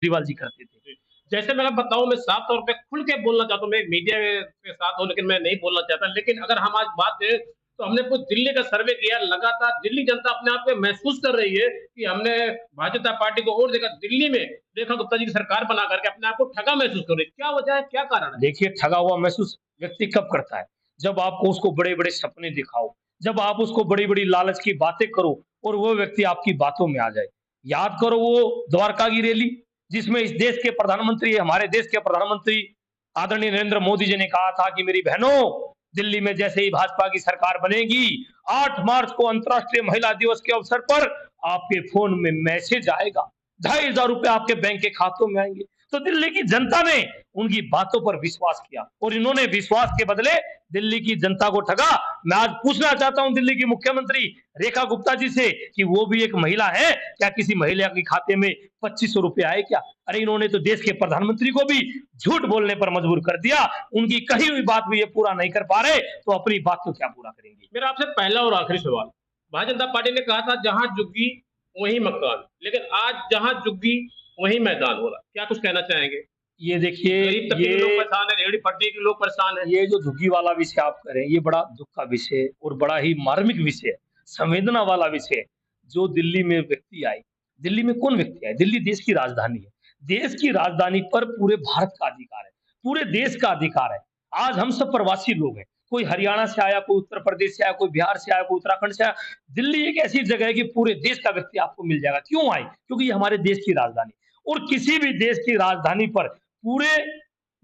केजरीवाल जी करते थे। जैसे मैं बताऊँ, मैं साफ तौर पे खुल के बोलना चाहता हूँ, मैं मीडिया के साथ हूँ, लेकिन मैं नहीं बोलना चाहता। लेकिन अगर हम आज बात करें, तो हमने कुछ दिल्ली का सर्वे किया, लगातार दिल्ली जनता अपने आप में महसूस कर रही है कि हमने भारतीय जनता पार्टी को और जगह दिल्ली में रेखा गुप्ता जी की सरकार बना करके अपने आप को ठगा महसूस कर रही है। क्या वजह है, क्या कारण है? देखिए, ठगा हुआ महसूस व्यक्ति कब करता है? जब आपको उसको बड़े-बड़े सपने दिखाओ, जब आप उसको बड़ी-बड़ी लालच की बातें करो और वो व्यक्ति आपकी बातों में आ जाए। याद करो वो द्वारका की रैली, जिसमें इस देश के प्रधानमंत्री हमारे देश के प्रधानमंत्री आदरणीय नरेंद्र मोदी जी ने कहा था कि मेरी बहनों, दिल्ली में जैसे ही भाजपा की सरकार बनेगी, 8 मार्च को अंतर्राष्ट्रीय महिला दिवस के अवसर पर आपके फ़ोन में मैसेज आएगा, ₹2500 आपके बैंक के खातों में आएँगे। तो दिल्ली की जनता ने उनकी बातों पर विश्वास किया और इन्होंने विश्वास के बदले दिल्ली की जनता को ठगा। मैं आज पूछना चाहता हूं दिल्ली की मुख्यमंत्री रेखा गुप्ता जी से कि वो भी एक महिला है, क्या किसी महिला के खाते में ₹2500 आए क्या? अरे इन्होंने तो देश के प्रधानमंत्री को भी झूठ बोलने पर मजबूर कर दिया। उनकी कही हुई बात भी ये पूरा नहीं कर पा रहे, तो अपनी बात को क्या पूरा करेंगे? मेरा आपसे पहला और आखिरी सवाल, भारतीय जनता पार्टी ने कहा था जहाँ झुग्गी वहीं मकान, लेकिन आज जहाँ झुग्गी वहीं मैदान हो रहा है। क्या कुछ कहना चाहेंगे? ये देखिए, गरीब तबके के लोग परेशान हैं, रेहड़ी पटरी के लोग परेशान हैं। ये जो झुग्गी वाला विषय आप कह रहे हैं, ये बड़ा दुःख का विषय है और बड़ा ही मार्मिक विषय है, संवेदना वाला विषय है। जो दिल्ली में व्यक्ति आए, दिल्ली में कौन व्यक्ति आए? दिल्ली देश की राजधानी है। देश की राजधानी पर पूरे भारत का अधिकार है, पूरे देश का अधिकार है। आज हम सब प्रवासी लोग हैं, कोई हरियाणा से आया, कोई उत्तर प्रदेश से आया, कोई बिहार से आया, कोई उत्तराखंड से आया। दिल्ली एक ऐसी जगह है कि पूरे देश का व्यक्ति आपको मिल जाएगा। क्यों आए? क्योंकि ये हमारे देश की राजधानी है और किसी भी देश की राजधानी पर पूरे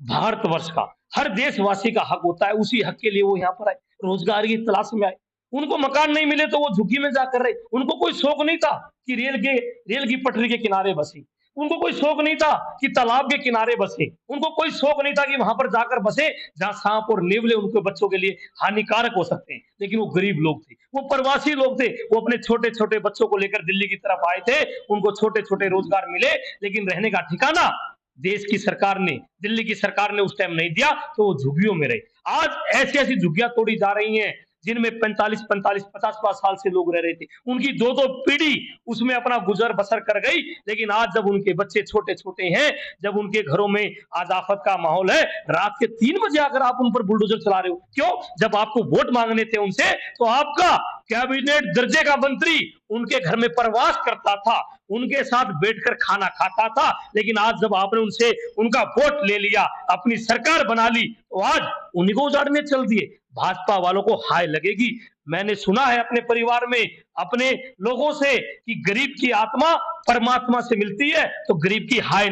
भारतवर्ष का हर देशवासी का हक होता है, उसी हक के लिए वो यहाँ पर आए, रोजगार की तलाश में आए। उनको मकान नहीं मिले तो वो झुग्गी में जाकर रहे। उनको कोई शौक नहीं था कि रेल की पटरी के किनारे बसे। उनको कोई शौक नहीं था कि तालाब के किनारे बसे। उनको कोई शौक नहीं था कि वहां पर जाकर बसे जहां सांप और नेवले उनके बच्चों के लिए हानिकारक हो सकते हैं। लेकिन वो गरीब लोग थे, वो प्रवासी लोग थे, वो अपने छोटे-छोटे बच्चों को लेकर दिल्ली की तरफ आए थे। उनको छोटे-छोटे रोजगार मिले, लेकिन रहने का ठिकाना देश की सरकार ने, दिल्ली की सरकार ने उस टाइम नहीं दिया, तो वो झुग्गियों में रहे। आज ऐसी-ऐसी झुग्गियां तोड़ी जा रही हैं, जिनमें 45-45, 50-50 साल से लोग रह रहे थे। उनकी 2-2 पीढ़ी उसमें अपना गुजर बसर कर गई, लेकिन आज जब उनके बच्चे छोटे-छोटे हैं, जब उनके घरों में आज आफत का माहौल है, रात के 3 बजे आकर आप उन पर बुलडोजर चला रहे हो। क्यों? जब आपको वोट मांगने थे उनसे, तो आपका कैबिनेट दर्जे का मंत्री उनके घर में प्रवास करता था, उनके साथ बैठकर खाना खाता था। लेकिन आज जब आपने उनसे उनका वोट ले लिया, अपनी सरकार बना ली, तो आज उन्हीं को उजाड़ने चल दिए। भाजपा वालों को हाय लगेगी। मैंने सुना है अपने परिवार में, अपने लोगों से कि गरीब की आत्मा परमात्मा से मिलती है, तो गरीब की हाय नहीं